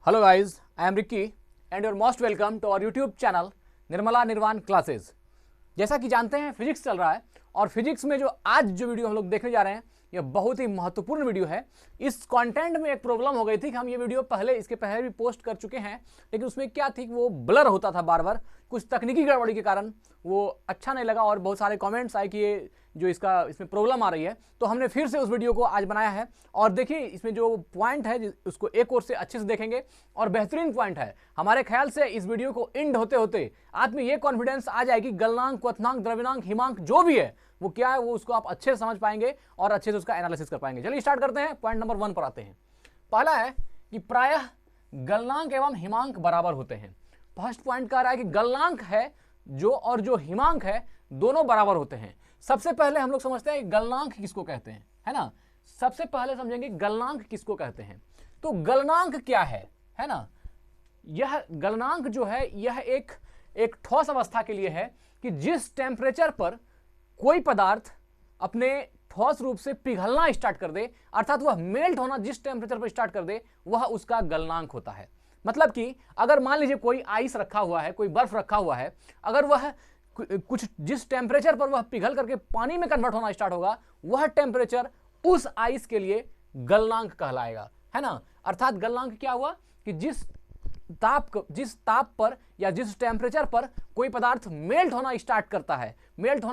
Hello guys, I am Ricky and you're most welcome to our YouTube channel Nirmala निर्वाण classes. जैसा कि जानते हैं फिजिक्स चल रहा है और फिजिक्स में जो आज जो वीडियो हम लोग देखने जा रहे हैं यह बहुत ही महत्वपूर्ण वीडियो है। इस कंटेंट में एक प्रॉब्लम हो गई थी कि हम ये वीडियो इसके पहले भी पोस्ट कर चुके हैं, लेकिन उसमें क्या थी कि वो ब्लर होता था बार बार, कुछ तकनीकी गड़बड़ी के कारण वो अच्छा नहीं लगा और बहुत सारे कमेंट्स आए कि ये जो इसमें प्रॉब्लम आ रही है। तो हमने फिर से उस वीडियो को आज बनाया है और देखिए इसमें जो पॉइंट है उसको एक और से अच्छे से देखेंगे और बेहतरीन पॉइंट है। हमारे ख्याल से इस वीडियो को एंड होते होते आप में ये कॉन्फिडेंस आ जाएगी गलनांक, क्वथनांक, द्रव्यनांक, हिमांक जो भी है वो क्या है वो उसको आप अच्छे से समझ पाएंगे और अच्छे से उसका एनालिसिस कर पाएंगे। चलिए स्टार्ट करते हैं। पॉइंट नंबर 1 पर आते हैं। पहला है कि प्रायः गलनांक एवं हिमांक बराबर होते हैं। फर्स्ट पॉइंट कह रहा है कि गलनांक है जो हिमांक है दोनों बराबर होते हैं। सबसे पहले हम लोग समझते हैं गलनांक किसको कहते हैं, है ना। सबसे पहले समझेंगे गलनांक किसको कहते हैं। तो गलनांक क्या है ना। यह गलनांक जो है यह एक ठोस अवस्था के लिए है कि जिस टेम्परेचर पर कोई पदार्थ अपने ठोस रूप से पिघलना स्टार्ट कर दे, अर्थात वह मेल्ट होना जिस टेम्परेचर पर स्टार्ट कर दे वह उसका गलनांक होता है। मतलब कि अगर मान लीजिए कोई आइस रखा हुआ है, कोई बर्फ रखा हुआ है, अगर वह कुछ जिस टेम्परेचर पर वह पिघल करके पानी में कन्वर्ट होना स्टार्ट होगा वह टेम्परेचर उस आइस के लिए गलनांक कहलाएगा, है ना। अर्थात गलनांक क्या हुआ कि जिस ताप पर या जिस टेम्परेचर पर कोई पदार्थ मेल्ट होना स्टार्ट करता है, मेल्ट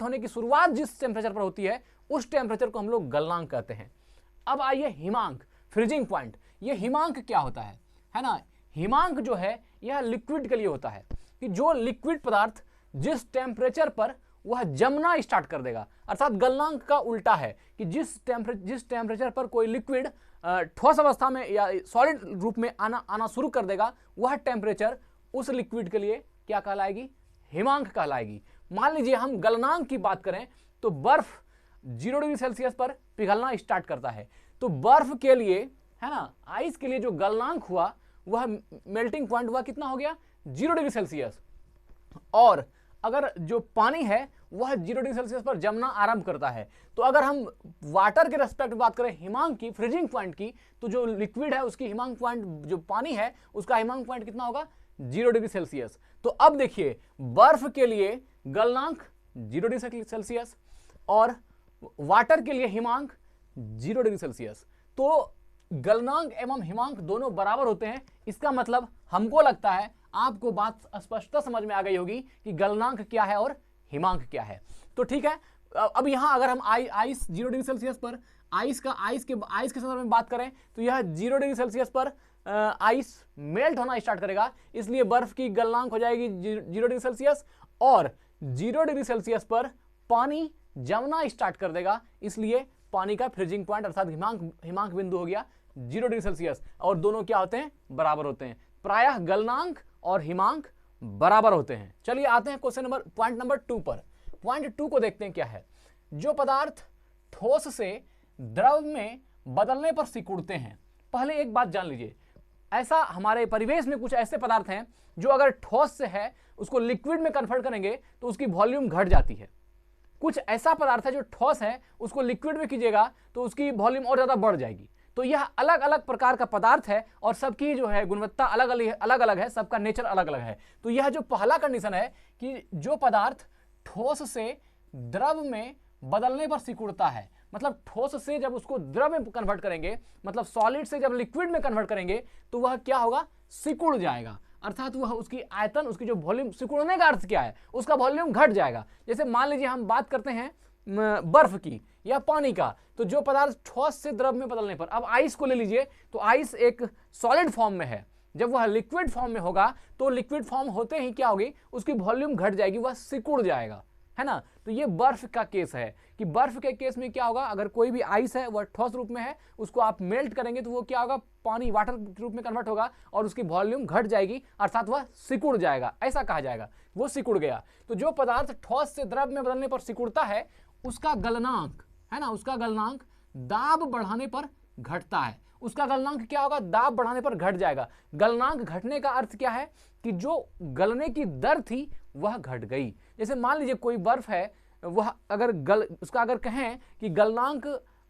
होने की शुरुआत जिस टेम्परेचर पर होती है उस टेम्परेचर को हम लोग गलनांक कहते हैं। अब आइए हिमांक, फ्रीजिंग पॉइंट। ये हिमांक क्या होता है ना। हिमांक जो है यह लिक्विड के लिए होता है कि जो लिक्विड पदार्थ जिस टेम्परेचर पर वह जमना स्टार्ट कर देगा, अर्थात गलनांक का उल्टा है कि जिस टेम्परेचर पर कोई लिक्विड ठोस अवस्था में या सॉलिड रूप में आना शुरू कर देगा वह टेम्परेचर उस लिक्विड के लिए क्या कहलाएगी, हिमांक कहलाएगी। मान लीजिए हम गलनांक की बात करें तो बर्फ 0 डिग्री सेल्सियस पर पिघलना स्टार्ट करता है, तो बर्फ के लिए, है ना, आइस के लिए जो गलनांक हुआ वह मेल्टिंग पॉइंट हुआ कितना हो गया 0 डिग्री सेल्सियस। और अगर जो पानी है वह 0 डिग्री सेल्सियस पर जमना आरंभ करता है। तो अगर हम वाटर के रेस्पेक्ट में बात करें हिमांक की, फ्रीजिंग पॉइंट की, तो जो लिक्विड है उसकी हिमांक पॉइंट, जो पानी है उसका हिमांक पॉइंट कितना होगा 0 डिग्री सेल्सियस। तो अब देखिए बर्फ के लिए गलनांक 0 डिग्री सेल्सियस और वाटर के लिए हिमांक 0 डिग्री सेल्सियस। तो गलनांक एवं हिमांक दोनों बराबर होते हैं। इसका मतलब हमको लगता है आपको बात स्पष्टता समझ में आ गई होगी कि गलनांक क्या है और हिमांक क्या है। तो ठीक है, अब यहां अगर हम आइस 0 डिग्री सेल्सियस पर आइस के संदर्भ में बात करें तो यह 0 डिग्री सेल्सियस पर आइस मेल्ट होना स्टार्ट करेगा, इसलिए बर्फ की गलनांक हो जाएगी 0 डिग्री सेल्सियस और 0 डिग्री सेल्सियस पर पानी जमना स्टार्ट कर देगा, इसलिए पानी का फ्रीजिंग पॉइंट अर्थात हिमांक बिंदु हो गया 0 डिग्री सेल्सियस। और दोनों क्या होते हैं, बराबर होते हैं। प्रायः गलनांक और हिमांक बराबर होते हैं। चलिए आते हैं पॉइंट नंबर 2 पर। पॉइंट 2 को देखते हैं क्या है। जो पदार्थ ठोस से द्रव में बदलने पर सिकुड़ते हैं। पहले एक बात जान लीजिए, ऐसा हमारे परिवेश में कुछ ऐसे पदार्थ हैं जो अगर ठोस से है उसको लिक्विड में कन्वर्ट करेंगे तो उसकी वॉल्यूम घट जाती है। कुछ ऐसा पदार्थ है जो ठोस है उसको लिक्विड में कीजिएगा तो उसकी वॉल्यूम और ज्यादा बढ़ जाएगी। तो यह अलग अलग प्रकार का पदार्थ है और सबकी जो है गुणवत्ता अलग अलग है, सबका नेचर अलग अलग है। तो यह जो पहला कंडीशन है कि जो पदार्थ ठोस से द्रव में बदलने पर सिकुड़ता है, मतलब ठोस से जब उसको द्रव में कन्वर्ट करेंगे, मतलब सॉलिड से जब लिक्विड में कन्वर्ट करेंगे तो वह क्या होगा, सिकुड़ जाएगा। अर्थात वह उसकी आयतन, उसकी जो वॉल्यूम, सिकुड़ने का अर्थ क्या है, उसका वॉल्यूम घट जाएगा। जैसे मान लीजिए हम बात करते हैं बर्फ की या पानी का, तो जो पदार्थ ठोस से द्रव में बदलने पर, अब आइस को ले लीजिए तो आइस एक सॉलिड फॉर्म में है, जब वह लिक्विड फॉर्म में होगा तो लिक्विड फॉर्म होते ही क्या होगी, उसकी वॉल्यूम घट जाएगी, वह सिकुड़ जाएगा, है ना। तो ये बर्फ का केस है कि बर्फ के केस में क्या होगा, अगर कोई भी आइस है वह ठोस रूप में है, उसको आप मेल्ट करेंगे तो वो क्या होगा, पानी वाटर के रूप में कन्वर्ट होगा और उसकी वॉल्यूम घट जाएगी, अर्थात वह सिकुड़ जाएगा, ऐसा कहा जाएगा, वो सिकुड़ गया। तो जो पदार्थ ठोस से द्रव में बदलने पर सिकुड़ता है उसका गलनांक, है ना, उसका गलनांक दाब बढ़ाने पर घटता है। उसका गलनांक क्या होगा, दाब बढ़ाने पर घट जाएगा। गलनांक घटने का अर्थ क्या है कि जो गलने की दर थी वह घट गई। जैसे मान लीजिए कोई बर्फ है, वह अगर उसका अगर कहें कि गलनांक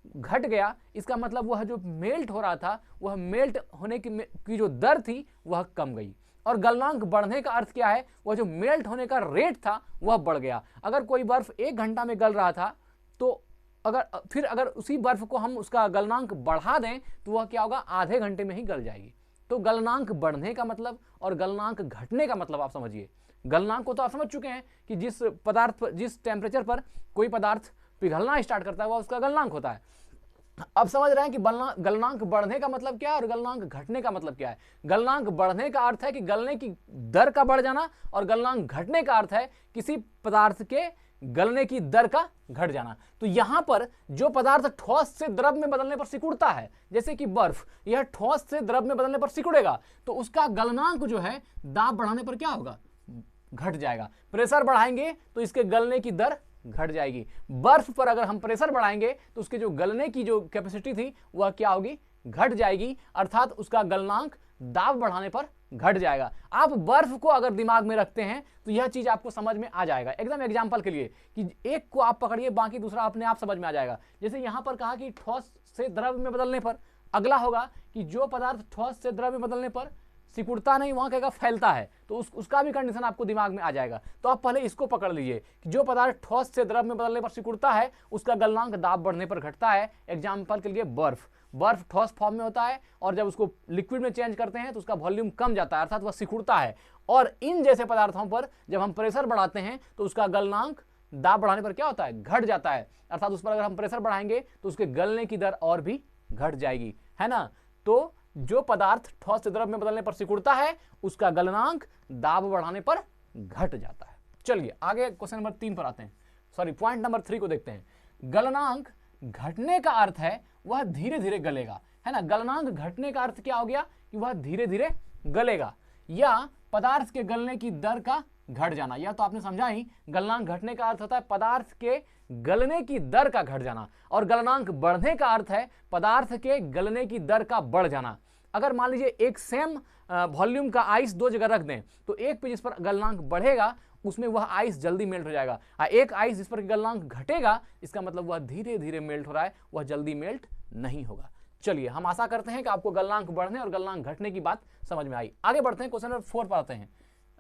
घट गया, इसका मतलब वह जो मेल्ट हो रहा था वह मेल्ट होने की जो दर थी वह कम गई। और गलनांक बढ़ने का अर्थ क्या है, वह जो मेल्ट होने का रेट था वह बढ़ गया। अगर कोई बर्फ 1 घंटा में गल रहा था तो अगर उसी बर्फ को हम उसका गलनांक बढ़ा दें तो वह क्या होगा, आधे घंटे में ही गल जाएगी। तो गलनांक बढ़ने का मतलब और गलनांक घटने का मतलब आप समझिए। गलनांक को तो आप समझ चुके हैं कि जिस टेम्परेचर पर कोई पदार्थ पिघलना स्टार्ट करता है वह उसका गलनांक होता है। अब समझ रहे हैं कि गलनांक बढ़ने का मतलब क्या है और गलनांक घटने का मतलब क्या है। गलनांक बढ़ने का अर्थ है कि गलने की दर का बढ़ जाना, और गलनांक घटने का अर्थ है किसी पदार्थ के गलने की दर का घट जाना। तो यहां पर जो पदार्थ ठोस से द्रव में बदलने पर सिकुड़ता है, जैसे कि बर्फ, यह ठोस से द्रव में बदलने पर सिकुड़ेगा तो उसका गलनांक जो है दाब बढ़ाने पर क्या होगा, घट जाएगा। प्रेशर बढ़ाएंगे तो इसके गलने की दर घट जाएगी। बर्फ पर अगर हम प्रेशर बढ़ाएंगे तो उसके जो गलने की जो कैपेसिटी थी वह क्या होगी, घट जाएगी, अर्थात उसका गलनांक दाब बढ़ाने पर घट जाएगा। आप बर्फ को अगर दिमाग में रखते हैं तो यह चीज आपको समझ में आ जाएगा। एकदम एग्जांपल के लिए कि एक को आप पकड़िए, बाकी दूसरा अपने आप समझ में आ जाएगा। जैसे यहां पर कहा कि ठोस से द्रव में बदलने पर, अगला होगा कि जो पदार्थ ठोस से द्रव में बदलने पर सिकुड़ता नहीं, वहां कहेगा फैलता है, तो उसका भी कंडीशन आपको दिमाग में आ जाएगा। तो आप पहले इसको पकड़ लीजिए कि जो पदार्थ ठोस से द्रव में बदलने पर सिकुड़ता है उसका गलनांक दाब बढ़ने पर घटता है। एग्जाम्पल के लिए बर्फ ठोस फॉर्म में होता है और जब उसको लिक्विड में चेंज करते हैं तो उसका वॉल्यूम कम जाता है, अर्थात वह सिकुड़ता है। और इन जैसे पदार्थों पर जब हम प्रेशर बढ़ाते हैं तो उसका गलनांक दाब बढ़ाने पर क्या होता है, घट जाता है, अर्थात उस पर अगर हम प्रेशर बढ़ाएंगे तो उसके गलने की दर और भी घट जाएगी, है ना। तो जो पदार्थ ठोस से द्रव में बदलने पर सिकुड़ता है उसका गलनांक दाब बढ़ाने पर घट जाता है। चलिए आगे क्वेश्चन नंबर 3 पर आते हैं, सॉरी पॉइंट नंबर 3 को देखते हैं। गलनांक घटने का अर्थ है वह धीरे धीरे गलेगा, है ना। गलनांक घटने का अर्थ क्या हो गया कि वह धीरे धीरे गलेगा, या पदार्थ के गलने की दर का घट जाना। यह तो आपने समझा ही, गलनांक घटने का अर्थ होता है पदार्थ के गलने की दर का घट जाना, और गलनांक बढ़ने का अर्थ है पदार्थ के गलने की दर का बढ़ जाना। अगर मान लीजिए एक सेम वॉल्यूम का आइस 2 जगह रख दें तो एक पे जिस पर गलनांक बढ़ेगा उसमें वह आइस जल्दी मेल्ट हो जाएगा, एक आइस जिस पर गलनांक घटेगा इसका मतलब वह धीरे धीरे मेल्ट हो रहा है, वह जल्दी मेल्ट नहीं होगा। चलिए हम आशा करते हैं कि आपको गलनांक बढ़ने और गलनांक घटने की बात समझ में आई। आगे बढ़ते हैं, क्वेश्चन नंबर 4 पर आते हैं।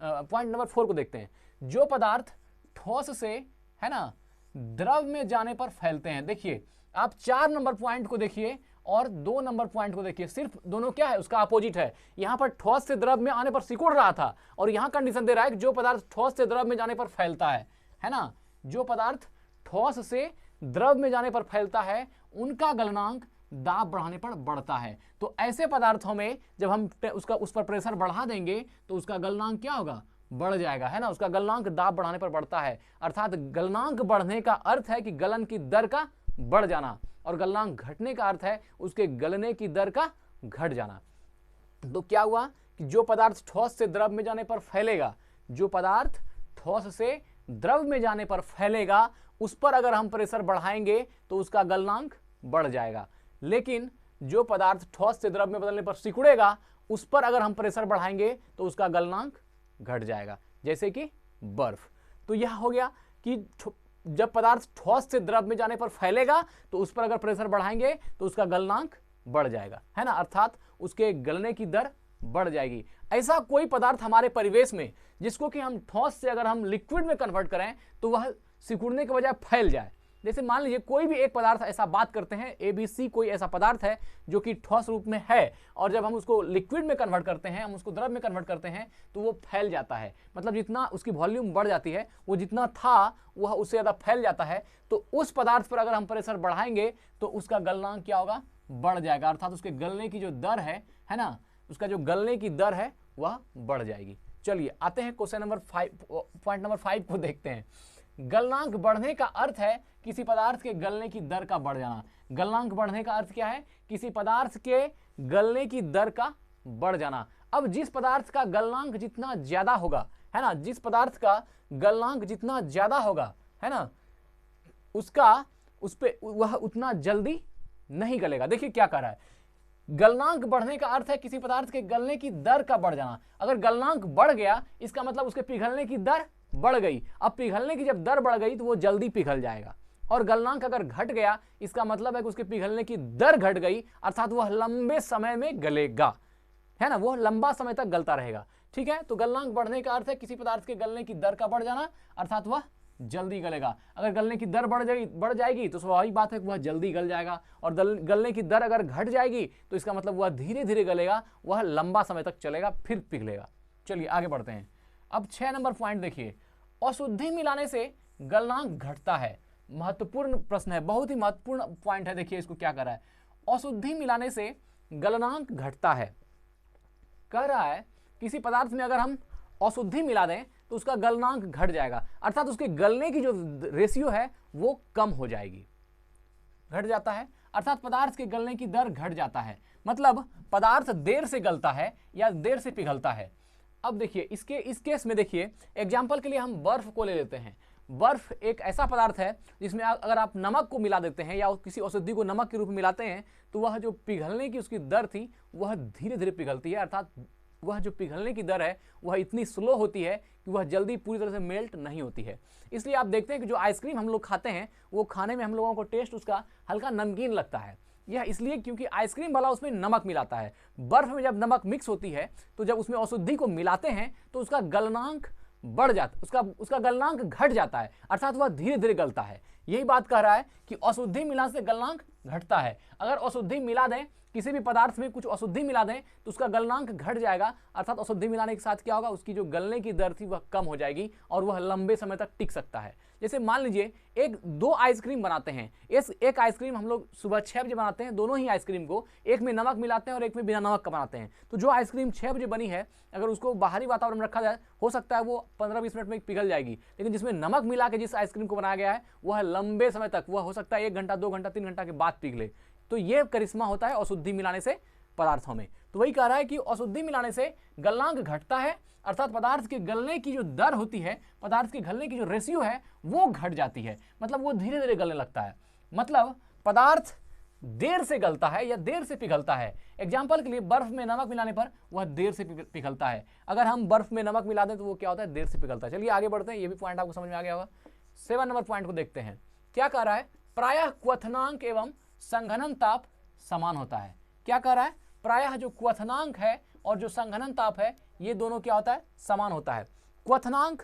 पॉइंट नंबर 4 को देखते हैं। जो पदार्थ ठोस से, है ना, द्रव में जाने पर फैलते हैं। देखिए आप 4 नंबर पॉइंट को देखिए और 2 नंबर पॉइंट को देखिए, सिर्फ दोनों क्या है, उसका अपोजिट है। यहां पर ठोस से द्रव में आने पर सिकुड़ रहा था और यहां कंडीशन दे रहा है कि जो पदार्थ ठोस से द्रव में जाने पर फैलता है ना। जो पदार्थ ठोस से द्रव में जाने पर फैलता है उनका गलनांक दाब बढ़ाने पर बढ़ता है। तो ऐसे पदार्थों में जब हम उस पर प्रेशर बढ़ा देंगे तो उसका गलनांक क्या होगा, बढ़ जाएगा, है ना। उसका गलनांक दाब बढ़ाने पर बढ़ता है, अर्थात गलनांक बढ़ने का अर्थ है कि गलन की दर का बढ़ जाना, और गलनांक घटने का अर्थ है उसके गलने की दर का घट जाना। तो क्या हुआ कि जो पदार्थ ठोस से द्रव में जाने पर फैलेगा, जो पदार्थ ठोस से द्रव में जाने पर फैलेगा उस पर अगर हम प्रेशर बढ़ाएंगे तो उसका गलनांक बढ़ जाएगा। लेकिन जो पदार्थ ठोस से द्रव में बदलने पर सिकुड़ेगा उस पर अगर हम प्रेशर बढ़ाएंगे तो उसका गलनांक घट जाएगा, जैसे कि बर्फ। तो यह हो गया कि जब पदार्थ ठोस से द्रव में जाने पर फैलेगा तो उस पर अगर प्रेशर बढ़ाएंगे तो उसका गलनांक बढ़ जाएगा, है ना, अर्थात उसके गलने की दर बढ़ जाएगी। ऐसा कोई पदार्थ हमारे परिवेश में जिसको कि हम ठोस से अगर हम लिक्विड में कन्वर्ट करें तो वह सिकुड़ने के बजाय फैल जाए। जैसे मान लीजिए कोई भी एक पदार्थ, ऐसा बात करते हैं ABC, कोई ऐसा पदार्थ है जो कि ठोस रूप में है और जब हम उसको लिक्विड में कन्वर्ट करते हैं, हम उसको द्रव में कन्वर्ट करते हैं तो वो फैल जाता है। मतलब जितना उसकी वॉल्यूम बढ़ जाती है, वो जितना था वह उससे ज़्यादा फैल जाता है। तो उस पदार्थ पर अगर हम प्रेशर बढ़ाएंगे तो उसका गलनांक क्या होगा, बढ़ जाएगा, अर्थात उसके गलने की जो दर है ना, उसका जो गलने की दर है वह बढ़ जाएगी। चलिए आते हैं क्वेश्चन नंबर 5, पॉइंट नंबर 5 को देखते हैं। गलनांक बढ़ने का अर्थ है किसी पदार्थ के गलने की दर का बढ़ जाना। गलनांक बढ़ने का अर्थ क्या है, किसी पदार्थ के गलने की दर का बढ़ जाना। अब जिस पदार्थ का गलनांक जितना ज्यादा होगा, है ना, जिस पदार्थ का गलनांक जितना ज्यादा होगा, है ना, उस पे वह उतना जल्दी नहीं गलेगा। देखिए क्या कह रहा है, गलनांक बढ़ने का अर्थ है किसी पदार्थ के गलने की दर का बढ़ जाना। अगर गलनांक बढ़ गया इसका मतलब उसके पिघलने की दर बढ़ गई। अब पिघलने की जब दर बढ़ गई तो वो जल्दी पिघल जाएगा। और गलनांक अगर घट गया इसका मतलब है कि उसके पिघलने की दर घट गई, अर्थात वह लंबे समय में गलेगा, है ना, वो लंबा समय तक गलता रहेगा। ठीक है, तो गलनांक बढ़ने का अर्थ है किसी पदार्थ के गलने की दर का बढ़ जाना, अर्थात वह जल्दी गलेगा। अगर गलने की दर बढ़ जाएगी तो स्वाभाविक बात है कि वह जल्दी गल जाएगा, और गलने की दर अगर घट जाएगी तो इसका मतलब वह धीरे धीरे गलेगा, वह लंबा समय तक चलेगा, फिर पिघलेगा। चलिए आगे बढ़ते हैं। अब 6 नंबर पॉइंट देखिए, अशुद्धि मिलाने से गलनांक घटता है। महत्वपूर्ण प्रश्न है, बहुत ही महत्वपूर्ण पॉइंट है। देखिए इसको क्या कर रहा है, अशुद्धि मिलाने से गलनांक घटता है। कह रहा है किसी पदार्थ में अगर हम अशुद्धि मिला दें तो उसका गलनांक घट जाएगा, अर्थात उसके गलने की जो रेशियो है वो कम हो जाएगी, घट जाता है, अर्थात पदार्थ के गलने की दर घट जाता है। मतलब पदार्थ देर से गलता है या देर से पिघलता है। अब देखिए इस केस में देखिए, एग्जाम्पल के लिए हम बर्फ को ले लेते हैं। बर्फ एक ऐसा पदार्थ है जिसमें अगर आप नमक को मिला देते हैं या किसी औषधि को नमक के रूप में मिलाते हैं तो वह जो पिघलने की उसकी दर थी वह धीरे धीरे पिघलती है, अर्थात वह जो पिघलने की दर है वह इतनी स्लो होती है कि वह जल्दी पूरी तरह से मेल्ट नहीं होती है। इसलिए आप देखते हैं कि जो आइसक्रीम हम लोग खाते हैं वो खाने में हम लोगों को टेस्ट उसका हल्का नमकीन लगता है। यह इसलिए क्योंकि आइसक्रीम वाला उसमें नमक मिलाता है। बर्फ में जब नमक मिक्स होती है तो जब उसमें औषधि को मिलाते हैं तो उसका गलनांक बढ़ जाता, उसका गलनांक घट जाता है, अर्थात वह धीरे धीरे गलता है। यही बात कह रहा है कि अशुद्धि मिलाने से गलनांक घटता है। अगर अशुद्धि मिला दें, किसी भी पदार्थ में कुछ अशुद्धि मिला दें तो उसका गलनांक घट जाएगा, अर्थात अशुद्धि मिलाने के साथ क्या होगा, उसकी जो गलने की दर थी वह कम हो जाएगी और वह लंबे समय तक टिक सकता है। जैसे मान लीजिए दो आइसक्रीम बनाते हैं, एक आइसक्रीम हम लोग सुबह 6 बजे बनाते हैं, दोनों ही आइसक्रीम को एक में नमक मिलाते हैं और एक में बिना नमक का बनाते हैं। तो जो आइसक्रीम 6 बजे बनी है अगर उसको बाहरी वातावरण में रखा जाए हो सकता है वो 15-20 मिनट में पिघल जाएगी, लेकिन जिसमें नमक मिला के जिस आइसक्रीम को बनाया गया है वह लंबे समय तक, वह हो सकता है 1 घंटा 2 घंटा 3 घंटा के बाद पिघले। तो यह करिश्मा होता है अशुद्धि मिलाने से पदार्थों में। तो वही कह रहा है कि अशुद्धि मिलाने से गलनांक घटता है, अर्थात पदार्थ के गलने की जो दर होती है, पदार्थ के गलने की जो रेशियो है वो घट जाती है, मतलब वो धीरे धीरे गलने लगता है। मतलब पदार्थ देर से गलता है या देर से पिघलता है। एग्जाम्पल के लिए बर्फ में नमक मिलाने पर वह देर से पिघलता है। अगर हम बर्फ में नमक मिला दें तो वो क्या होता है, देर से पिघलता है। चलिए आगे बढ़ते हैं, ये भी पॉइंट आपको समझ में आ गया होगा। 7 नंबर पॉइंट को देखते हैं। क्या कह रहा है, प्रायः क्वथनांक एवं संघनन ताप समान होता है। क्या कह रहा है, प्रायः जो क्वथनांक है और जो संघनन ताप है ये दोनों क्या होता है, समान होता है। क्वथनांक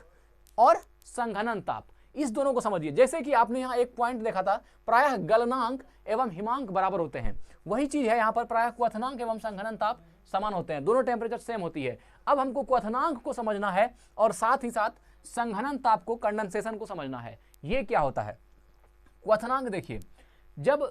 और संघनन ताप, इस दोनों को समझिए। जैसे कि आपने यहाँ एक पॉइंट देखा था, प्रायः गलनांक एवं हिमांक बराबर होते हैं, वही चीज है यहाँ पर, प्रायः क्वथनांक एवं संघनन ताप समान होते हैं, दोनों टेम्परेचर सेम होती है। अब हमको क्वथनांक को समझना है और साथ ही साथ संघनन ताप को, कंडेंसेशन को समझना है। ये क्या होता है, क्वथनांक देखिए, जब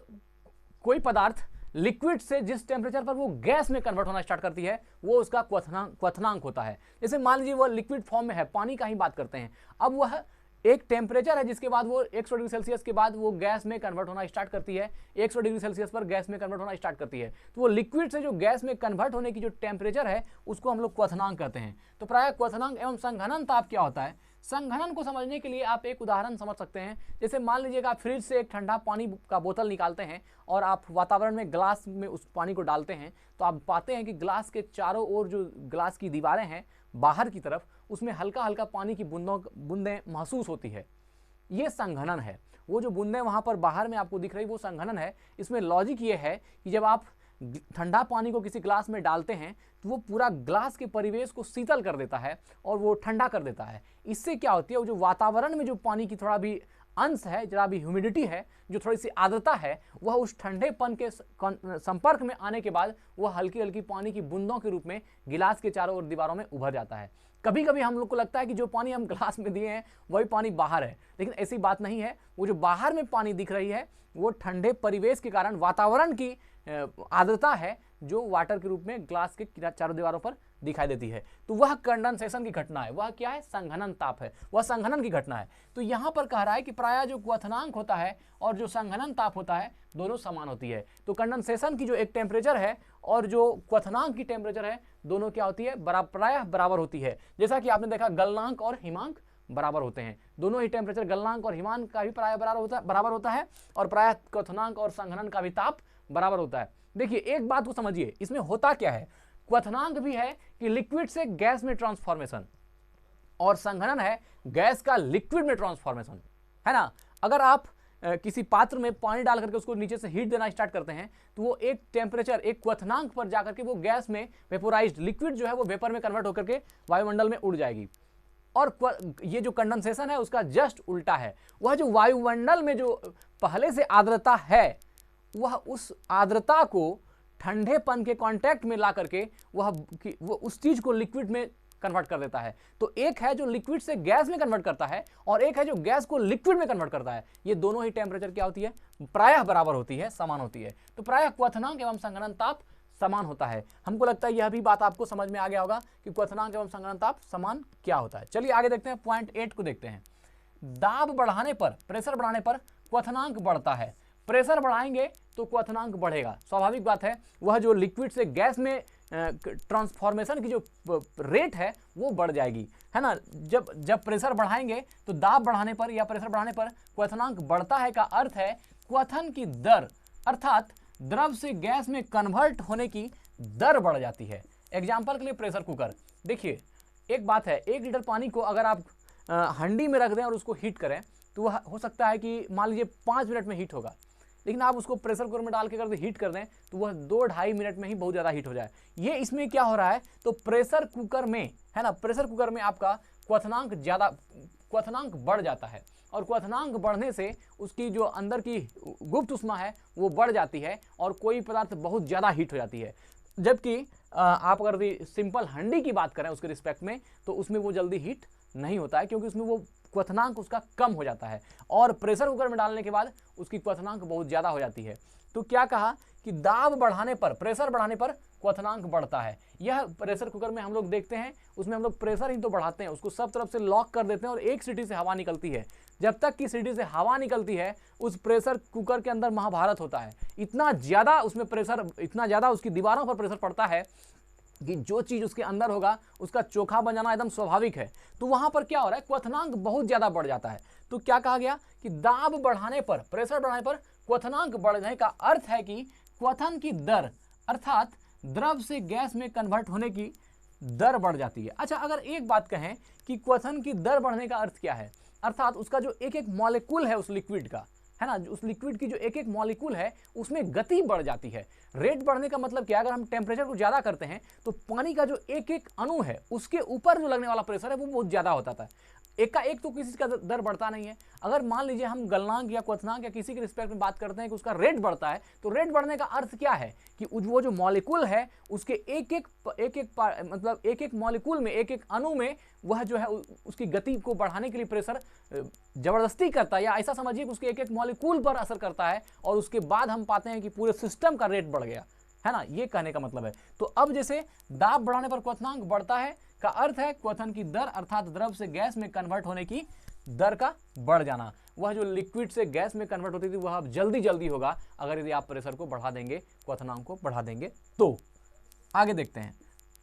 कोई पदार्थ लिक्विड से जिस टेम्परेचर पर वो गैस में कन्वर्ट होना स्टार्ट करती है वो उसका क्वथनांक होता है। जैसे मान लीजिए वो लिक्विड फॉर्म में है, पानी का ही बात करते हैं। अब वह एक टेम्परेचर है जिसके बाद वो 100 डिग्री सेल्सियस के बाद वो गैस में कन्वर्ट होना स्टार्ट करती है, 100 डिग्री सेल्सियस पर गैस में कन्वर्ट होना स्टार्ट करती है। तो वो लिक्विड से जो गैस में कन्वर्ट होने की जो टेम्परेचर है उसको हम लोग क्वथनांक कहते हैं। तो प्रायः क्वथनांक एवं संघनन ताप क्या होता है, संघनन को समझने के लिए आप एक उदाहरण समझ सकते हैं। जैसे मान लीजिएगा आप फ्रिज से एक ठंडा पानी का बोतल निकालते हैं और आप वातावरण में ग्लास में उस पानी को डालते हैं, तो आप पाते हैं कि ग्लास के चारों ओर जो ग्लास की दीवारें हैं बाहर की तरफ, उसमें हल्का हल्का पानी की बूंदें महसूस होती है। ये संघनन है। वो जो बूंदें वहाँ पर बाहर में आपको दिख रही वो संघनन है। इसमें लॉजिक ये है कि जब आप ठंडा पानी को किसी ग्लास में डालते हैं तो वो पूरा ग्लास के परिवेश को शीतल कर देता है और वो ठंडा कर देता है। इससे क्या होती है, वो जो वातावरण में जो पानी की थोड़ा भी अंश है, जरा भी ह्यूमिडिटी है, जो थोड़ी सी आर्द्रता है, वह उस ठंडेपन के संपर्क में आने के बाद वह हल्की हल्की पानी की बूंदों के रूप में गिलास के चारों ओर दीवारों में उभर जाता है। कभी कभी हम लोग को लगता है कि जो पानी हम ग्लास में दिए हैं वही पानी बाहर है, लेकिन ऐसी बात नहीं है। वो जो बाहर में पानी दिख रही है वो ठंडे परिवेश के कारण वातावरण की आर्द्रता है जो वाटर के रूप में ग्लास के चारों दीवारों पर दिखाई देती है। तो वह कंडेंसेशन की घटना है, वह क्या है, संघनन ताप है, वह संघनन की घटना है। तो यहां पर कह रहा है कि प्रायः जो क्वथनांक होता है और जो संघनन ताप होता है दोनों समान होती है। तो कंडेंसेशन की जो एक टेम्परेचर है और जो क्वथनांक की टेम्परेचर है दोनों क्या होती है, प्रायः बराबर होती है। जैसा कि आपने देखा गलनांक और हिमांक बराबर होते हैं, दोनों ही टेम्परेचर गलनांक और हिमांक का भी प्रायः बराबर होता है और प्रायः क्वथनांक और संघनन का भी ताप बराबर होता है। देखिए एक बात को समझिए, इसमें होता क्या है, क्वथनांक भी है कि लिक्विड से गैस में ट्रांसफॉर्मेशन, और संघनन है गैस का लिक्विड में ट्रांसफॉर्मेशन, है ना। अगर आप किसी पात्र में पानी डाल करके उसको नीचे से हीट देना स्टार्ट करते हैं तो वो एक टेम्परेचर, एक क्वथनांक पर जाकर के वो गैस में वेपोराइज्ड लिक्विड जो है वो वेपर में कन्वर्ट होकर के वायुमंडल में उड़ जाएगी। और ये जो कंडेंसेशन है उसका जस्ट उल्टा है। वह जो वायुमंडल में जो पहले से आर्द्रता है वह उस आर्द्रता को ठंडेपन के कांटेक्ट में ला करके वह उस चीज को लिक्विड में कन्वर्ट कर देता है। तो एक है जो लिक्विड से गैस में कन्वर्ट करता है और एक है जो गैस को लिक्विड में कन्वर्ट करता है। ये दोनों ही टेम्परेचर क्या होती है, प्रायः बराबर होती है, समान होती है। तो प्रायः क्वथनांक एवं संघनन ताप समान होता है। हमको लगता है यह भी बात आपको समझ में आ गया होगा कि क्वथनांक एवं संघनन ताप समान क्या होता है। चलिए आगे देखते हैं, पॉइंट 8 को देखते हैं। दाब बढ़ाने पर, प्रेशर बढ़ाने पर क्वथनांक बढ़ता है। प्रेशर बढ़ाएंगे तो क्वथनांक बढ़ेगा, स्वाभाविक बात है। वह जो लिक्विड से गैस में ट्रांसफॉर्मेशन की जो रेट है वो बढ़ जाएगी, है ना। जब प्रेशर बढ़ाएंगे तो दाब बढ़ाने पर या प्रेशर बढ़ाने पर क्वथनांक बढ़ता है का अर्थ है क्वथन की दर, अर्थात द्रव से गैस में कन्वर्ट होने की दर बढ़ जाती है। एग्जाम्पल के लिए प्रेशर कुकर देखिए, एक बात है, 1 लीटर पानी को अगर आप हंडी में रख दें और उसको हीट करें तो वह हो सकता है कि मान लीजिए 5 मिनट में हीट होगा, लेकिन आप उसको प्रेशर कुकर में डाल के कर हीट कर दें तो वह 2-2.5 मिनट में ही बहुत ज़्यादा हीट हो जाए। ये इसमें क्या हो रहा है, तो प्रेशर कुकर में, है ना, प्रेशर कुकर में आपका क्वथनांक बढ़ जाता है और क्वथनांक बढ़ने से उसकी जो अंदर की गुप्त उष्मा है वो बढ़ जाती है और कोई पदार्थ बहुत ज़्यादा हीट हो जाती है। जबकि आप अगर सिंपल हंडी की बात करें उसके रिस्पेक्ट में तो उसमें वो जल्दी हीट नहीं होता है, क्योंकि उसमें वो क्वथनांक उसका कम हो जाता है और प्रेशर कुकर में डालने के बाद उसकी क्वथनांक बहुत ज़्यादा हो जाती है। तो क्या कहा कि दाब बढ़ाने पर, प्रेशर बढ़ाने पर क्वथनांक बढ़ता है। यह प्रेशर कुकर में हम लोग देखते हैं, उसमें हम लोग प्रेशर ही तो बढ़ाते हैं, उसको सब तरफ से लॉक कर देते हैं और एक सीटी से हवा निकलती है। जब तक कि सीटी से हवा निकलती है उस प्रेशर कुकर के अंदर महाभारत होता है। इतना ज़्यादा उसमें प्रेशर, इतना ज़्यादा उसकी दीवारों पर प्रेशर पड़ता है कि जो चीज़ उसके अंदर होगा उसका चोखा बन जाना एकदम स्वाभाविक है। तो वहाँ पर क्या हो रहा है, क्वथनांक बहुत ज़्यादा बढ़ जाता है। तो क्या कहा गया कि दाब बढ़ाने पर, प्रेशर बढ़ाने पर क्वथनांक बढ़ने का अर्थ है कि क्वथन की दर, अर्थात द्रव से गैस में कन्वर्ट होने की दर बढ़ जाती है। अच्छा, अगर एक बात कहें कि क्वथन की दर बढ़ने का अर्थ क्या है, अर्थात उसका जो एक एक मॉलिक्यूल है उस लिक्विड का, है ना, उस लिक्विड की जो एक एक मॉलिक्यूल है उसमें गति बढ़ जाती है। रेट बढ़ने का मतलब क्या है, अगर हम टेम्परेचर को ज़्यादा करते हैं तो पानी का जो एक एक अणु है उसके ऊपर जो लगने वाला प्रेशर है वो बहुत ज़्यादा होता था। एक का एक तो किसी का दर बढ़ता नहीं है। अगर मान लीजिए हम गलनांक या क्वथनांक या किसी के रिस्पेक्ट में बात करते हैं कि उसका रेट बढ़ता है, तो रेट बढ़ने का अर्थ क्या है कि वो जो मॉलिक्यूल है उसके एक एक मॉलिक्यूल में, एक एक अणु में वह जो है उसकी गति को बढ़ाने के लिए प्रेशर जबरदस्ती करता है, या ऐसा समझिए कि उसके एक एक मॉलिक्यूल पर असर करता है और उसके बाद हम पाते हैं कि पूरे सिस्टम का रेट बढ़ गया, है ना, ये कहने का मतलब है। तो अब जैसे दाब बढ़ाने पर क्वथनांक बढ़ता है का अर्थ है क्वथन की दर, अर्थात द्रव से गैस में कन्वर्ट होने की दर का बढ़ जाना। वह जो लिक्विड से गैस में कन्वर्ट होती थी वह अब जल्दी होगा अगर यदि आप प्रेशर को बढ़ा देंगे, क्वथनांक को बढ़ा देंगे। तो आगे देखते हैं,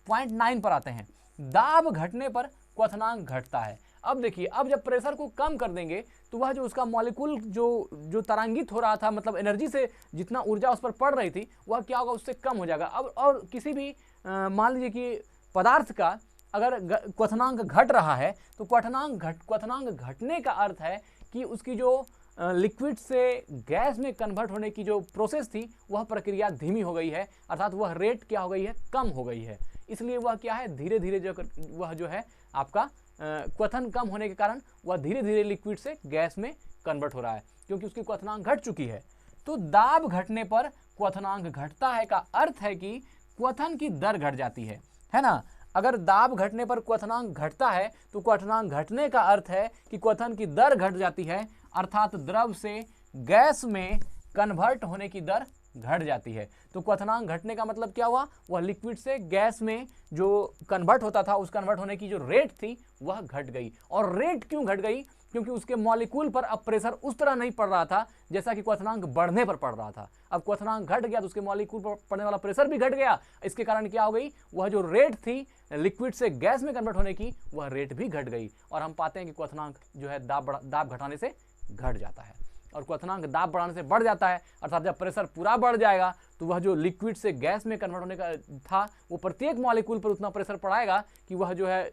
पॉइंट 9 पर आते हैं। दाब घटने पर क्वथनांक घटता है। अब देखिए, अब जब प्रेशर को कम कर देंगे तो वह जो उसका मॉलिक्यूल जो तरंगित हो रहा था, मतलब एनर्जी से जितना ऊर्जा उस पर पड़ रही थी वह क्या होगा, उससे कम हो जाएगा। अब और किसी भी मान लीजिए कि पदार्थ का अगर क्वथनांक घट रहा है तो क्वथनांक घटने का अर्थ है कि उसकी जो लिक्विड से गैस में कन्वर्ट होने की जो प्रोसेस थी वह प्रक्रिया धीमी हो गई है, अर्थात वह रेट क्या हो गई है, कम हो गई है। इसलिए वह क्या है, धीरे धीरे वह जो है आपका क्वथन कम होने के कारण वह धीरे धीरे लिक्विड से गैस में कन्वर्ट हो रहा है, क्योंकि उसकी क्वथनांक घट चुकी है। तो दाब घटने पर क्वथनांक घटता है का अर्थ है कि क्वथन की दर घट जाती है ना। अगर दाब घटने पर क्वथनांक घटता है तो क्वथनांक घटने का अर्थ है कि क्वथन की दर घट जाती है, अर्थात द्रव से गैस में कन्वर्ट होने की दर घट जाती है। तो क्वथनांक घटने का मतलब क्या हुआ, वह लिक्विड से गैस में जो कन्वर्ट होता था उस कन्वर्ट होने की जो रेट थी वह घट गई। और रेट क्यों घट गई, क्योंकि उसके मॉलिक्यूल पर अब प्रेशर उस तरह नहीं पड़ रहा था जैसा कि क्वथनांक बढ़ने पर पड़ रहा था। अब क्वथनांक घट गया तो उसके मॉलिक्यूल पर पड़ने वाला प्रेशर भी घट गया। इसके कारण क्या हो गई, वह जो रेट थी लिक्विड से गैस में कन्वर्ट होने की वह रेट भी घट गई। और हम पाते हैं कि क्वथनांक जो है दाब घटाने से घट जाता है और क्वथनांक दाब बढ़ाने से बढ़ जाता है। अर्थात जब प्रेशर पूरा बढ़ जाएगा तो वह जो लिक्विड से गैस में कन्वर्ट होने का था वो प्रत्येक मॉलिक्यूल पर उतना प्रेशर पड़ाएगा कि वह जो है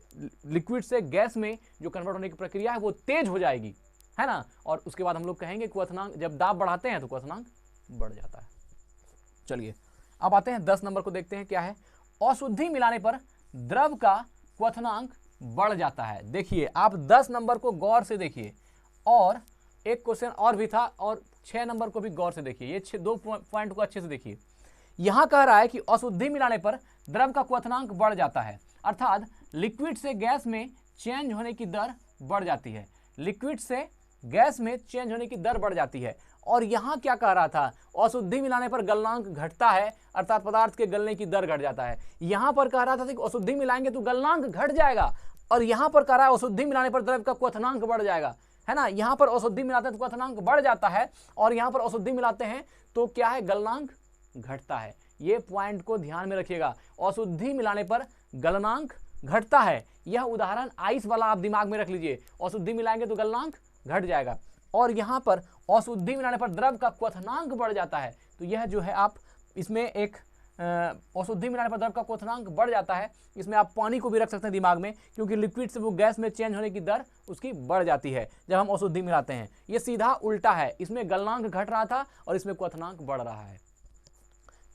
लिक्विड से गैस में जो कन्वर्ट होने की प्रक्रिया है वो तेज हो जाएगी, है ना। और उसके बाद हम लोग कहेंगे क्वथनांक, जब दाब बढ़ाते हैं तो क्वथनांक बढ़ जाता है। चलिए अब आते हैं 10 नंबर को, देखते हैं क्या है। अशुद्धि मिलाने पर द्रव का क्वथनांक बढ़ जाता है। देखिए आप 10 नंबर को गौर से देखिए, और एक क्वेश्चन और भी था, और 6 नंबर को भी गौर से देखिए। ये 2 पॉइंट को अच्छे से देखिए। यहां कह रहा है कि अशुद्धि मिलाने पर द्रव का क्वथनांक बढ़ जाता है, अर्थात लिक्विड से गैस में चेंज होने की दर बढ़ जाती है। लिक्विड से गैस में चेंज होने की दर बढ़ जाती है। और यहां क्या कह रहा था, अशुद्धि मिलाने पर गलनांक घटता है, अर्थात पदार्थ के गलने की दर घट जाता है। यहां पर कह रहा था कि अशुद्धि मिलाएंगे तो गलनांक घट जाएगा, और यहां पर कह रहा है अशुद्धि मिलाने पर द्रव का क्वथनांक बढ़ जाएगा, है ना। यहां पर अशुद्धि मिलाते हैं तो क्वथनांक बढ़ जाता है, और यहां पर अशुद्धि मिलाते हैं तो क्या है, गलनांक घटता है। ये पॉइंट को ध्यान में रखिएगा, अशुद्धि मिलाने पर गलनांक घटता है। यह उदाहरण आइस वाला आप दिमाग में रख लीजिए, अशुद्धि मिलाएंगे तो गलनांक घट जाएगा, और यहां पर अशुद्धि मिलाने पर द्रव का क्वथनांक बढ़ जाता है। तो यह जो है आप इसमें एक अशुद्धि मिलाने पर द्रव का क्वथनांक बढ़ जाता है, इसमें आप पानी को भी रख सकते हैं दिमाग में, क्योंकि लिक्विड से वो गैस में चेंज होने की दर उसकी बढ़ जाती है जब हम अशुद्धि मिलाते हैं। ये सीधा उल्टा है, इसमें गलनांक घट रहा था और इसमें क्वथनांक बढ़ रहा है।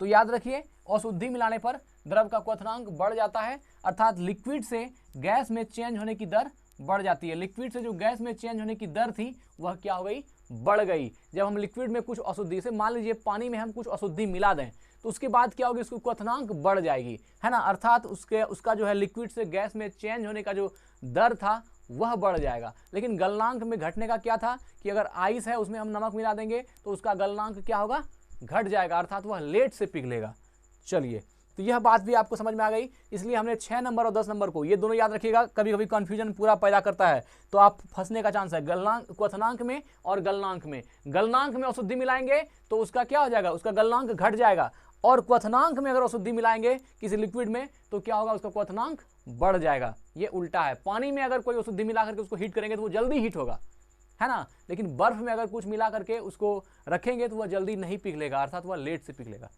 तो याद रखिए, अशुद्धि मिलाने पर द्रव का क्वथनांक बढ़ जाता है, अर्थात लिक्विड से गैस में चेंज होने की दर बढ़ जाती है। लिक्विड से जो गैस में चेंज होने की दर थी वह क्या हो गई, बढ़ गई। जब हम लिक्विड में कुछ अशुद्धि, से मान लीजिए पानी में हम कुछ अशुद्धि मिला दें तो उसके बाद क्या होगी, उसकी क्वथनांक बढ़ जाएगी, है ना, अर्थात उसका जो है लिक्विड से गैस में चेंज होने का जो दर था वह बढ़ जाएगा। लेकिन गलनांक में घटने का क्या था कि अगर आइस है उसमें हम नमक मिला देंगे तो उसका गलनांक क्या होगा, घट जाएगा, अर्थात वह लेट से पिघलेगा। चलिए, तो यह बात भी आपको समझ में आ गई, इसलिए हमने 6 नंबर और 10 नंबर को, ये दोनों याद रखिएगा, कभी कभी कंफ्यूजन पूरा पैदा करता है तो आप फंसने का चांस है। गलनांक, क्वथनांक में और गलनांक में, गलनांक में अशुद्धि मिलाएंगे तो उसका क्या हो जाएगा, उसका गलनांक घट जाएगा, और क्वथनांक में अगर अशुद्धि मिलाएंगे किसी लिक्विड में तो क्या होगा, उसका क्वथनांक बढ़ जाएगा। ये उल्टा है। पानी में अगर कोई अशुद्धि मिला करके उसको हीट करेंगे तो वो जल्दी हीट होगा, है ना, लेकिन बर्फ में अगर कुछ मिला करके उसको रखेंगे तो वह जल्दी नहीं पिघलेगा, अर्थात वह लेट से पिघलेगा।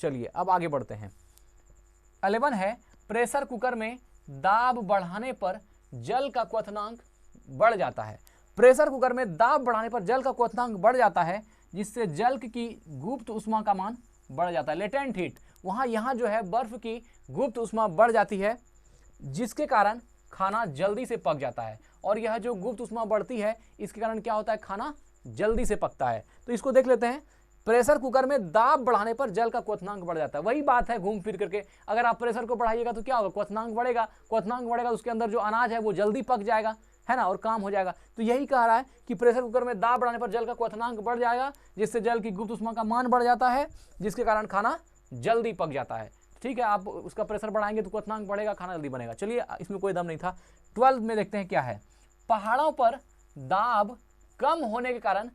चलिए अब आगे बढ़ते हैं। 11 है, प्रेशर कुकर में दाब बढ़ाने पर जल का क्वथनांक बढ़ जाता है। प्रेशर कुकर में दाब बढ़ाने पर जल का क्वथनांक बढ़ जाता है, जिससे जल की गुप्त उष्मा का मान बढ़ जाता है, लेटेंट हीट। यहाँ जो है बर्फ की गुप्त उष्मा बढ़ जाती है, जिसके कारण खाना जल्दी से पक जाता है। और यह जो गुप्त उष्मा बढ़ती है इसके कारण क्या होता है, खाना जल्दी से पकता है। तो इसको देख लेते हैं। प्रेशर कुकर में दाब बढ़ाने पर जल का क्वथनांक बढ़ जाता है। वही बात है घूम फिर करके, अगर आप प्रेशर को बढ़ाइएगा तो क्या होगा, क्वथनांक बढ़ेगा, क्वथनांक बढ़ेगा उसके अंदर जो अनाज है वो जल्दी पक जाएगा, है ना, और काम हो जाएगा। तो यही कह रहा है कि प्रेशर कुकर में दाब बढ़ाने पर जल का क्वथनांक बढ़ जाएगा, जिससे जल की गुप्त उष्मा का मान बढ़ जाता है, जिसके कारण खाना जल्दी पक जाता है। ठीक है, आप उसका प्रेशर बढ़ाएंगे तो क्वथनांक बढ़ेगा, खाना जल्दी बनेगा। चलिए, इसमें कोई दम नहीं था। 12 में देखते हैं क्या है। पहाड़ों पर दाब कम होने के कारण